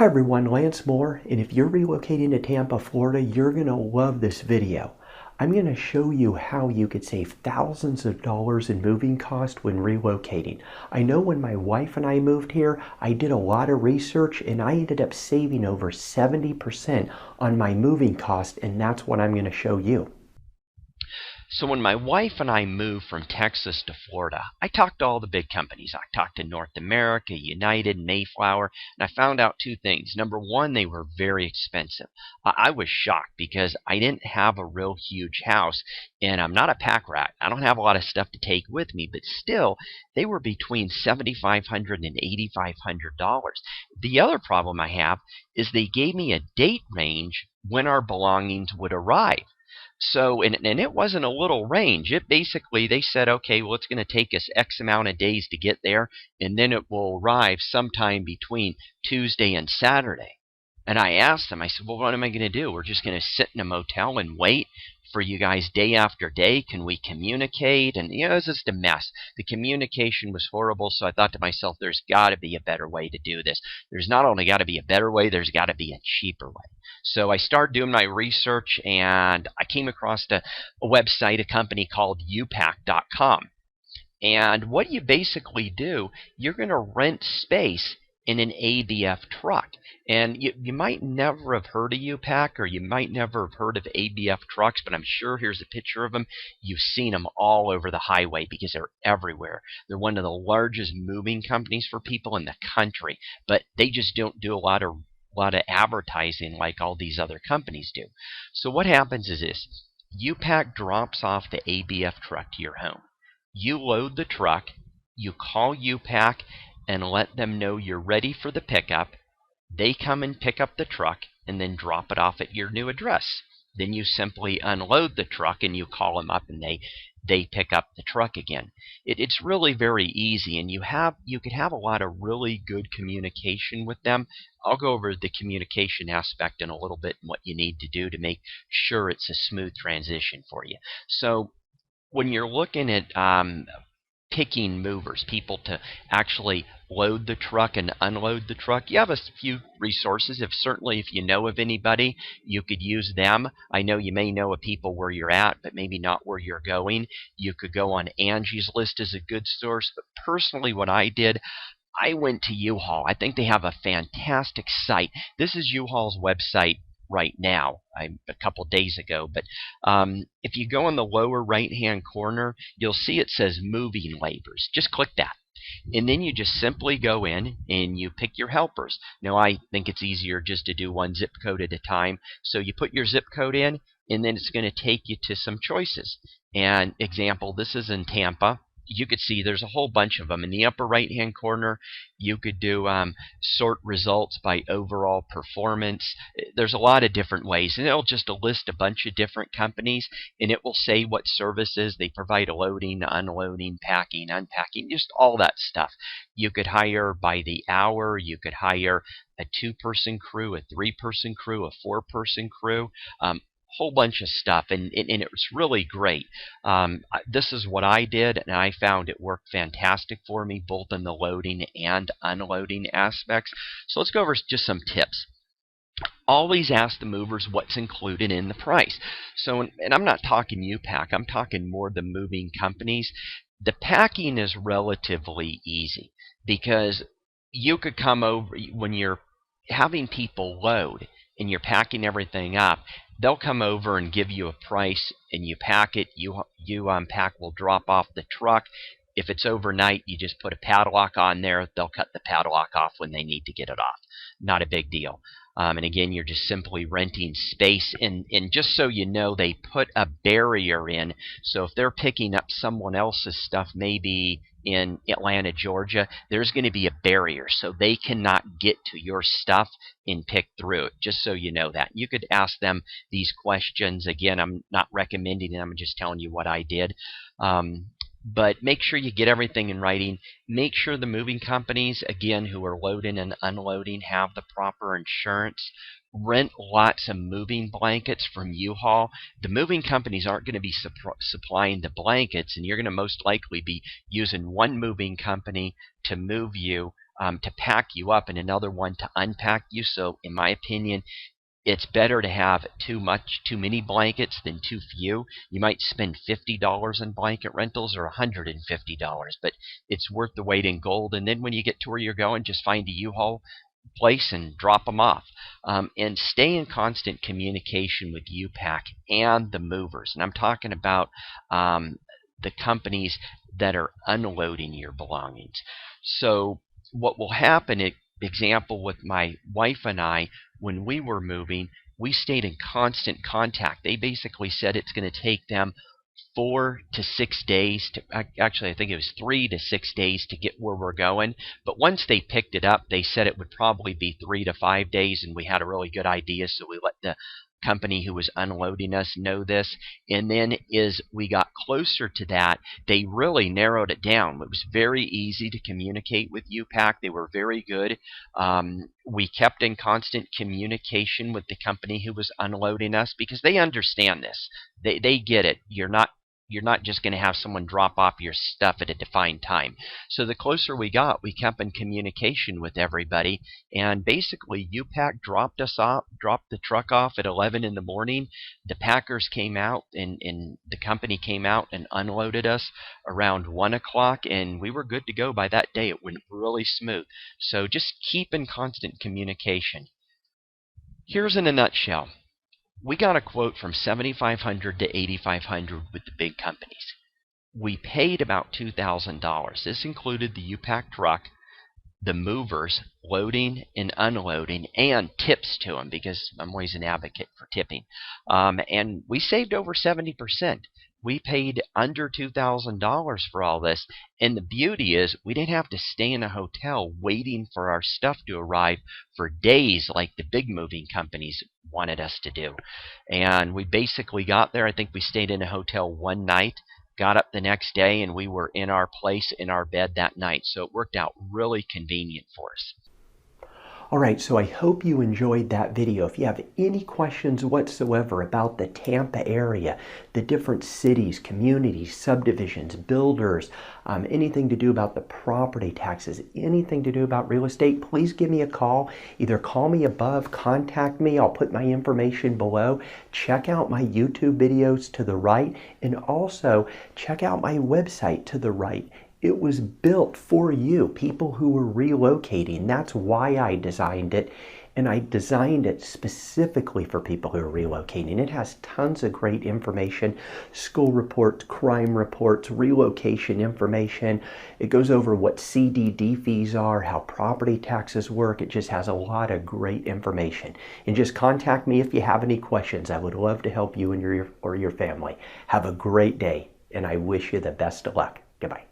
Hi everyone, Lance Moore, and if you're relocating to Tampa, Florida, you're going to love this video. I'm going to show you how you could save thousands of dollars in moving costs when relocating. I know when my wife and I moved here, I did a lot of research and I ended up saving over 70% on my moving cost, and that's what I'm going to show you. So when my wife and I moved from Texas to Florida, I talked to all the big companies. I talked to North America, United, Mayflower, and I found out two things. Number one, they were very expensive. I was shocked because I didn't have a real huge house, and I'm not a pack rat. I don't have a lot of stuff to take with me, but still, they were between $7,500 and $8,500. The other problem I have is they gave me a date range when our belongings would arrive. So, and it wasn't a little range. It basically, they said, okay, well, it's going to take us X amount of days to get there, and then it will arrive sometime between Tuesday and Saturday. And I asked them, I said, well, what am I going to do? We're just going to sit in a motel and wait for you guys day after day? Can we communicate? And, it was just a mess. The communication was horrible, so I thought to myself, there's got to be a better way to do this. There's not only got to be a better way, there's got to be a cheaper way. So I started doing my research, and I came across a website, a company called upack.com. And what you basically do, you're going to rent space in an ABF truck. And you might never have heard of U-Pack, or you might never have heard of ABF trucks, but I'm sure here's a picture of them. You've seen them all over the highway because they're everywhere. They're one of the largest moving companies for people in the country, but they just don't do a lot of advertising like all these other companies do. So what happens is this. U-Pack drops off the ABF truck to your home. You load the truck, you call U-Pack and let them know you're ready for the pickup. They come and pick up the truck and then drop it off at your new address. Then you simply unload the truck and you call them up and they pick up the truck again. It's really very easy, and you could have a lot of really good communication with them. I'll go over the communication aspect in a little bit and what you need to do to make sure it's a smooth transition for you. So when you're looking at picking movers, people to actually load the truck and unload the truck, you have a few resources. Certainly if you know of anybody, you could use them. I know you may know of people where you're at, but maybe not where you're going. You could go on Angie's List as a good source, but personally what I did, I went to U-Haul. I think they have a fantastic site. This is U-Haul's website right now, a couple days ago, but if you go in the lower right hand corner, you'll see it says moving labors. Just click that, and then you just simply go in and you pick your helpers. Now I think it's easier just to do one zip code at a time, so you put your zip code in and then it's going to take you to some choices. And example, this is in Tampa. You could see there's a whole bunch of them. In the upper right hand corner, you could do sort results by overall performance. There's a lot of different ways, and it'll just list a bunch of different companies, and it will say what services they provide: loading, unloading, packing, unpacking, just all that stuff. You could hire by the hour. You could hire a 2-person crew, a 3-person crew, a 4-person crew. Whole bunch of stuff, and it was really great. This is what I did, and I found it worked fantastic for me, both in the loading and unloading aspects. So let's go over just some tips. Always ask the movers what's included in the price. So, and I'm not talking U-Pack, I'm talking more the moving companies. The packing is relatively easy because you could come over when you're having people load and you're packing everything up. They'll come over and give you a price, and you pack it. You unpack, will drop off the truck. If it's overnight, you just put a padlock on there. They'll cut the padlock off when they need to get it off. Not a big deal. And again, you're just simply renting space. And just so you know, they put a barrier in. So if they're picking up someone else's stuff, maybe in Atlanta, Georgia, there's going to be a barrier. So they cannot get to your stuff and pick through it, just so you know that. You could ask them these questions. Again, I'm not recommending them. I'm just telling you what I did. But make sure you get everything in writing. Make sure the moving companies, again, who are loading and unloading, have the proper insurance. Rent lots of moving blankets from U-Haul. The moving companies aren't going to be supplying the blankets, and you're going to most likely be using one moving company to move you to pack you up and another one to unpack you. So in my opinion, it's better to have too many blankets than too few. You might spend $50 in blanket rentals or $150, but it's worth the weight in gold. And then when you get to where you're going, just find a U-Haul place and drop them off. And stay in constant communication with U-Pack and the movers. And I'm talking about the companies that are unloading your belongings. So what will happen, example with my wife and I, when we were moving, we stayed in constant contact. They basically said it's going to take them 4 to 6 days to, actually I think it was 3 to 6 days to get where we're going. But once they picked it up, they said it would probably be 3 to 5 days, and we had a really good idea, so we let the company who was unloading us know this. And then as we got closer to that, they really narrowed it down. It was very easy to communicate with U-Pack. They were very good. We kept in constant communication with the company who was unloading us because they understand this. They get it. You're not just going to have someone drop off your stuff at a defined time. So the closer we got, we kept in communication with everybody, and basically U-Pack dropped us off, dropped the truck off at 11 in the morning. The packers came out, and the company came out and unloaded us around 1 o'clock, and we were good to go by that day. It went really smooth. So just keep in constant communication. Here's in a nutshell. We got a quote from $7,500 to $8,500 with the big companies. We paid about $2,000. This included the U-Pack truck, the movers, loading and unloading, and tips to them, because I'm always an advocate for tipping. And we saved over 70%. We paid under $2,000 for all this. And the beauty is we didn't have to stay in a hotel waiting for our stuff to arrive for days like the big moving companies wanted us to do. And we basically got there. I think we stayed in a hotel one night, got up the next day, and we were in our place, in our bed that night. So it worked out really convenient for us. Alright, so I hope you enjoyed that video. If you have any questions whatsoever about the Tampa area, the different cities, communities, subdivisions, builders, anything to do about the property taxes, anything to do about real estate, please give me a call. Either call me above, contact me, I'll put my information below. Check out my YouTube videos to the right, and also check out my website to the right. It was built for you, people who were relocating. That's why I designed it. And I designed it specifically for people who are relocating. It has tons of great information, school reports, crime reports, relocation information. It goes over what CDD fees are, how property taxes work. It just has a lot of great information. And just contact me if you have any questions. I would love to help you and your family. Have a great day, and I wish you the best of luck. Goodbye.